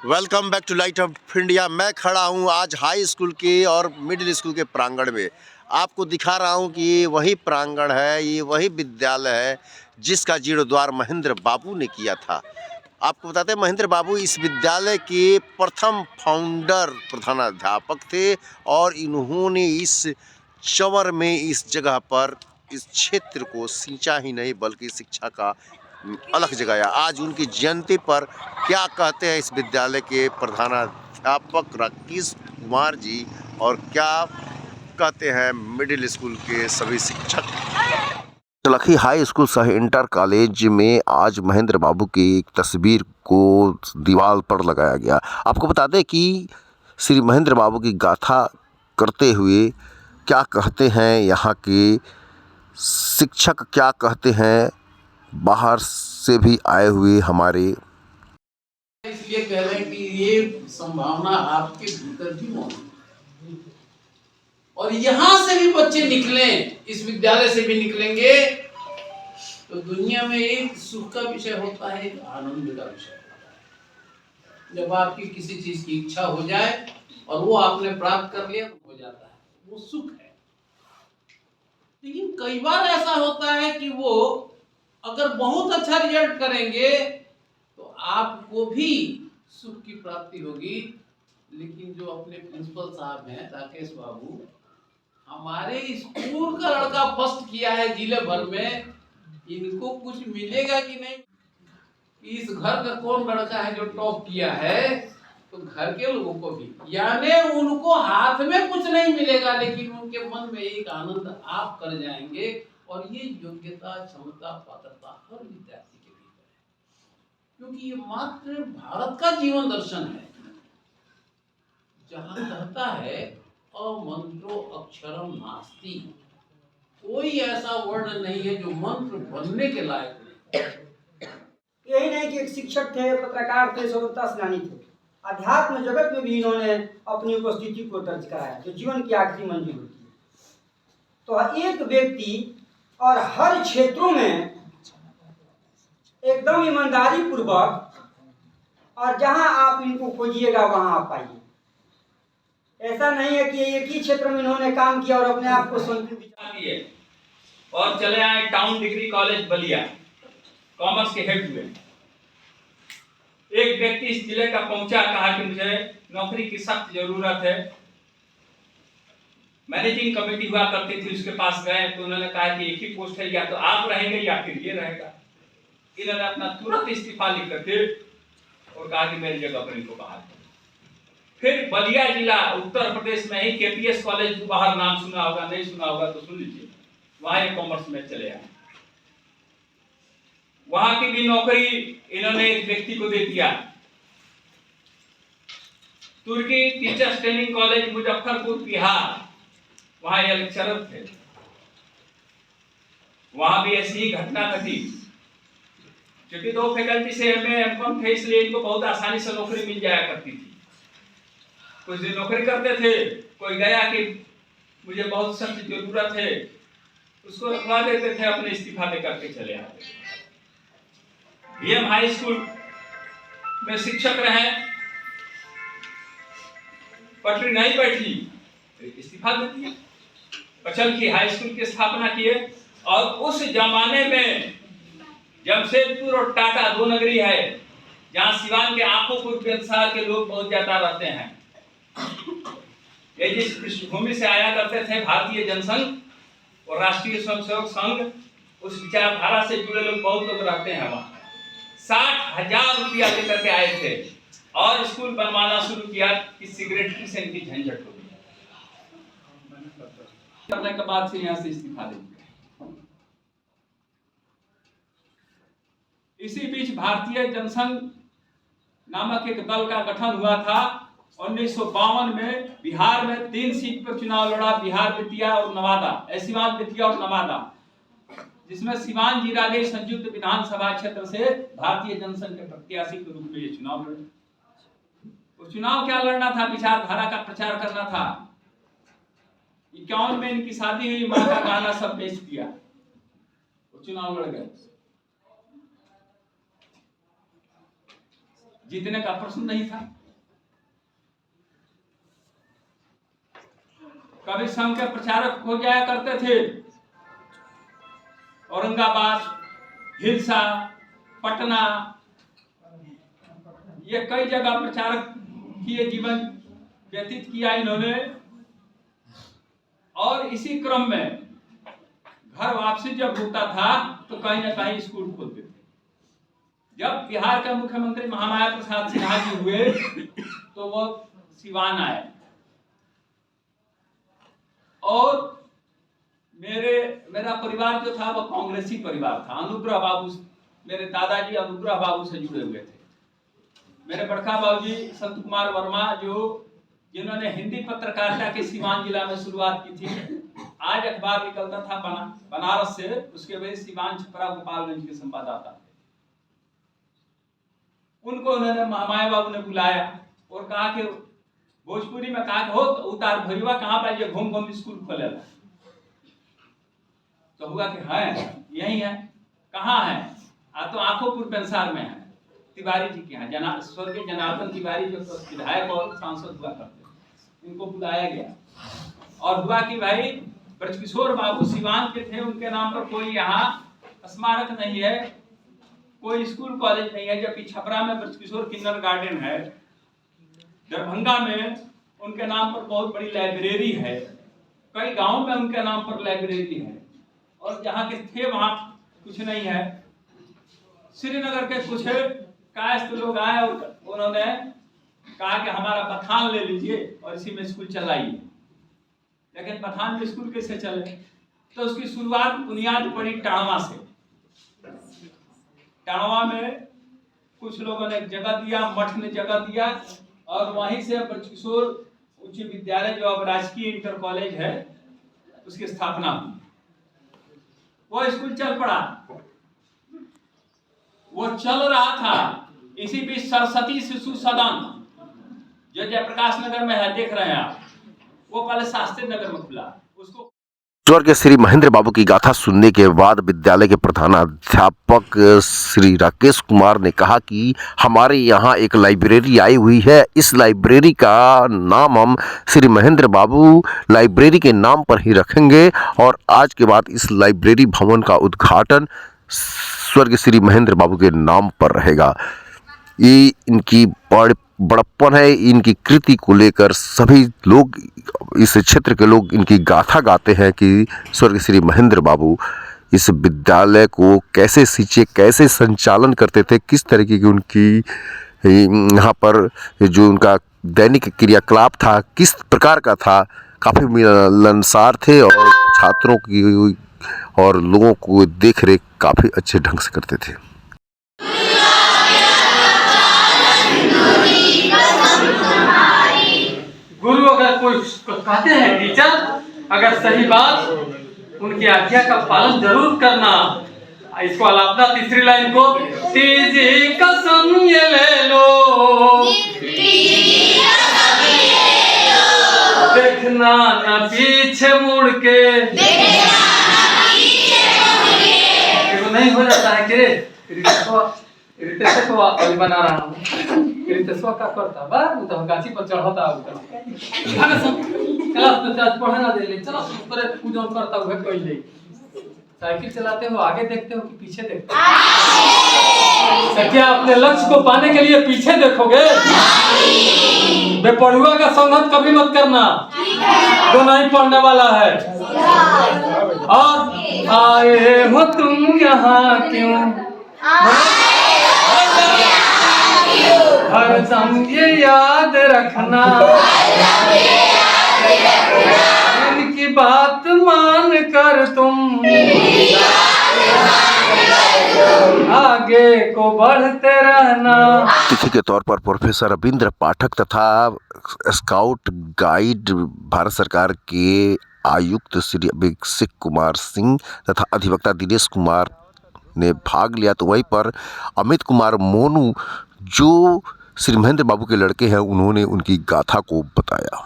Welcome back to light of India. मैं खड़ा हूं आज हाई स्कूल के और मिडिल स्कूल के प्रांगण में। आपको दिखा रहा हूं कि ये वही प्रांगण है, ये वही विद्यालय है जिसका जीर्णोद्धार महेंद्र बाबू ने किया था। आपको बताते हैं, महेंद्र बाबू इस विद्यालय के प्रथम फाउंडर प्रधानाध्यापक थे और इन्होंने इस चंवर में, इस जगह पर, इस क्षेत्र को सिंचा ही नहीं बल्कि शिक्षा का अलग जगाया। आज उनकी जयंती पर क्या कहते हैं इस विद्यालय के प्रधानाध्यापक राकेश कुमार जी और क्या कहते हैं मिडिल स्कूल के सभी शिक्षक। चलखी हाई स्कूल सह इंटर कॉलेज में आज महेंद्र बाबू की एक तस्वीर को दीवार पर लगाया गया। आपको बता दें कि श्री महेंद्र बाबू की गाथा करते हुए क्या कहते हैं यहाँ के शिक्षक, क्या कहते हैं बाहर से भी आए हुए हमारे। इसलिए कह रहे हैं कि ये संभावना आपके भीतर भी मौजूद है और यहां से भी बच्चे निकले, इस विद्यालय से भी निकलेंगे तो दुनिया में एक सुख का विषय होता है, एक आनंद का विषय होता है। जब आपकी किसी चीज की इच्छा हो जाए और वो आपने प्राप्त कर लिया तो हो जाता है, वो सुख है। लेकिन कई बार ऐसा होता है कि वो अगर बहुत अच्छा रिजल्ट करेंगे तो आपको भी सुख की प्राप्ति होगी। लेकिन जो अपने प्रिंसिपल साहब हैं राकेश बाबू, हमारे स्कूल का लड़का फर्स्ट किया है जिले भर में, इनको कुछ मिलेगा कि नहीं? इस घर का कौन लड़का है जो टॉप किया है, तो घर के लोगों को भी, यानी उनको हाथ में कुछ नहीं मिलेगा लेकिन उनके मन में एक आनंद आप कर जाएंगे। और ये योग्यता, क्षमता, पात्रता हर विद्यार्थी के भीतर है, क्योंकि ये मात्र भारत का जीवन दर्शन है जहां कहता है अमंत्रो अक्षरम नास्ति। कोई ऐसा वर्ण नहीं है जो मंत्र बनने के लायक नहीं। यही नहीं कि एक शिक्षक थे, पत्रकार थे, स्वतंत्रता सेनानी थे, अध्यात्म जगत में भी इन्होंने अपनी उपस्थिति को दर्ज कराया जो जीवन की आखिरी मंजिल होती है। तो एक व्यक्ति और हर क्षेत्रों में एकदम ईमानदारी पूर्वक, और जहां आप इनको खोजिएगा वहां आप पाइए। ऐसा नहीं है कि एक ही क्षेत्र में इन्होंने काम किया और अपने आप को संतुलित और चले आए town degree college Ballia, commerce के हेड हुए। एक व्यक्ति इस जिले का पहुंचा, कहा कि मुझे नौकरी की सख्त जरूरत है। मैनेजिंग कमेटी हुआ करती थी, उसके पास गए तो उन्होंने कहा कि एक ही पोस्ट है, या तो आप रहेंगे या फिर ये रहेगा। इन्होंने अपना तुरंत इस्तीफा लिख करके और कहा कि मेरी जगह पर इनको बहाल करो। फिर बलिया जिला उत्तर प्रदेश में ही केपीएस कॉलेज, बाहर नाम सुना होगा, नहीं सुना होगा तो सुन लीजिए, वहां ये कॉमर्स में चले आए। वहां की भी नौकरी इन्होंने एक व्यक्ति को दे दिया। Turki teachers training college Muzaffarpur Bihar, वहां ये लेक्चरर थे। वहां भी ऐसी ही घटना घटी, क्योंकि दो फैकल्टी से एमए एमकॉम थे, इसलिए इनको बहुत आसानी से नौकरी मिल जाया करती थी। कुछ दिन नौकरी करते थे, कोई गया कि मुझे बहुत सख्त जरूरत है, उसको रखवा देते थे, अपने इस्तीफा दे करके चले आते। बीएम हाई स्कूल में शिक्षक रहे, पटरी नहीं बैठी, इस्तीफा दे दिया। पचलखी हाई स्कूल की स्थापना किए। और उस जमाने में जमशेदपुर और टाटा दो नगरी है जहां सिवान के आंखों के लोग बहुत ज्यादा रहते हैं। ये जिस पृष्ठभूमि से आया करते थे, भारतीय जनसंघ और राष्ट्रीय स्वयंसेवक संघ, उस विचारधारा से जुड़े लोग बहुत लोग रहते हैं वहां। 60,000 रुपया लेकर के आए थे और स्कूल बनवाना शुरू किया कि सिगरेट से इनकी झंझट हो गई। करने के बाद से यहाँ से इस्तीफा दे दिया। इसी बीच भारतीय जनसंघ नामक एक दल का गठन हुआ था। 1952 में बिहार में 3 सीट पर चुनाव लड़ा, बिहार, बेतिया और नवादा, सिवान, बेतिया और नवादा, जिसमें सिवान जीरा गई संयुक्त विधानसभा क्षेत्र से भारतीय जनसंघ के प्रत्याशी के रूप में ये चुनाव लड़े। वो चुनाव क्या लड़ना था? विचारधारा का प्रचार करना था। 51 में इनकी शादी हुई, मां का गाना सब बेच दिया, वो चुनाव लड़ गए। जीतने का प्रश्न नहीं था। कभी संघ के प्रचारक हो जाया करते थे, औरंगाबाद, हिलसा, पटना, ये कई जगह प्रचारक किए, जीवन व्यतीत किया इन्होंने। और इसी क्रम में घर वापसी जब होता था तो कहीं ना कहीं स्कूल खोलते थे। जब बिहार के मुख्यमंत्री महामाया प्रसाद सिन्हा जी हुए तो वो सिवान आए, और मेरा परिवार जो था वो कांग्रेसी परिवार था। अनुग्रह बाबू, मेरे दादाजी अनुग्रह बाबू से जुड़े हुए थे। मेरे बड़का बाबूजी संत कुमार वर्मा, जिन्होंने हिंदी पत्रकारिता के सिवान जिला में शुरुआत की थी। आज अखबार निकलता था बनारस से, उसके वजह सिवान, छपरा, गोपालगंज के संवाददाता थे। उनको उन्होंने महामाया बाबू ने बुलाया और कहा कि भोजपुरी में कहा हो तो उतार भैया कहाँ पर ये घूम घूम स्कूल खोले। तो हुआ कि है यही है। कहाँ है? तो आंखोपुर पेंसार में है, तिवारी जी के यहाँ, स्वर्गीय जनार्दन तिवारी जो विधायक और सांसद हुआ करते, इनको बुलाया गया। और हुआ कि भाई ब्रजकिशोर बाबू सिवान के थे, उनके नाम पर कोई यहाँ स्मारक नहीं है, कोई स्कूल कॉलेज नहीं है, जबकि छपरा में ब्रजकिशोर किन्नर गार्डन है, दरभंगा में उनके नाम पर बहुत बड़ी लाइब्रेरी है, कई गांव में उनके नाम पर लाइब्रेरी है, और जहाँ के थे वहाँ कुछ नहीं है। श्रीनगर के कुछ कायस्थ लोग आए और उन्होंने कहा कि हमारा पठान ले लीजिए और इसी में स्कूल चलाइए। लेकिन पठान में स्कूल कैसे चले? तो उसकी शुरुआत बुनियाद पड़ी टाणवा से। टाणवा में कुछ लोगों ने जगह दिया, मठ ने जगह दिया, और वहीं से ब्रजकिशोर उच्च विद्यालय, जो अब राजकीय इंटर कॉलेज है, उसकी स्थापना हुई। वो स्कूल चल पड़ा, वो चल रहा था। इसी बीच सरस्वती शिशु सदन जो जयप्रकाश नगर में है, देख रहे हैं आप, वो पहले शास्त्री नगर में खुला, उसको। स्वर्गीय श्री महेंद्र बाबू की गाथा सुनने के बाद विद्यालय के प्रधानाध्यापक श्री राकेश कुमार ने कहा कि हमारे यहाँ एक लाइब्रेरी आई हुई है, इस लाइब्रेरी का नाम हम श्री महेंद्र बाबू लाइब्रेरी के नाम पर ही रखेंगे, और आज के बाद इस लाइब्रेरी भवन का उद्घाटन स्वर्गीय श्री महेंद्र बाबू के नाम पर रहेगा। ये इनकी बड़प्पन है। इनकी कृति को लेकर सभी लोग, इस क्षेत्र के लोग इनकी गाथा गाते हैं कि स्वर्गीय श्री महेंद्र बाबू इस विद्यालय को कैसे सींचे, कैसे संचालन करते थे, किस तरीके की उनकी यहाँ पर जो उनका दैनिक क्रियाकलाप था किस प्रकार का था। काफ़ी मिलनसार थे और छात्रों की और लोगों को देख रेख काफ़ी अच्छे ढंग से करते थे। गुरु अगर कोई कहते हैं टीचर, अगर सही बात, उनकी आज्ञा का पालन जरूर करना। इसको अलापना तीसरी लाइन को, तीजी कसम ये ले लो, देखना ना पीछे मुड़ के। नहीं हो जाता है कि रितेश को अभी बना रहा हूँ, रितेशवा का करता बा वो तो गाछी पर चढ़ता क्लास में आज पढ़े ना दे ले, चलो करे पूजा करता हुआ कोई नहीं। साइकिल चलाते हो आगे देखते हो कि पीछे देखते हो? क्या अपने लक्ष्य को पाने के लिए पीछे देखोगे? बेपढ़ुआ का संगत कभी मत करना, जो नहीं पढ़ने वाला है। और आए हो तुम यहाँ क्यों, हरदम ये याद रखना, इनकी बात मान कर तुम आगे को बढ़ते रहना। अतिथि के तौर पर प्रोफेसर रविंद्र पाठक तथा स्काउट गाइड भारत सरकार के आयुक्त श्री अभिषेक कुमार सिंह तथा अधिवक्ता दिनेश कुमार ने भाग लिया। तो वहीं पर अमित कुमार मोनू जो श्री महेंद्र बाबू के लड़के हैं, उन्होंने उनकी गाथा को बताया।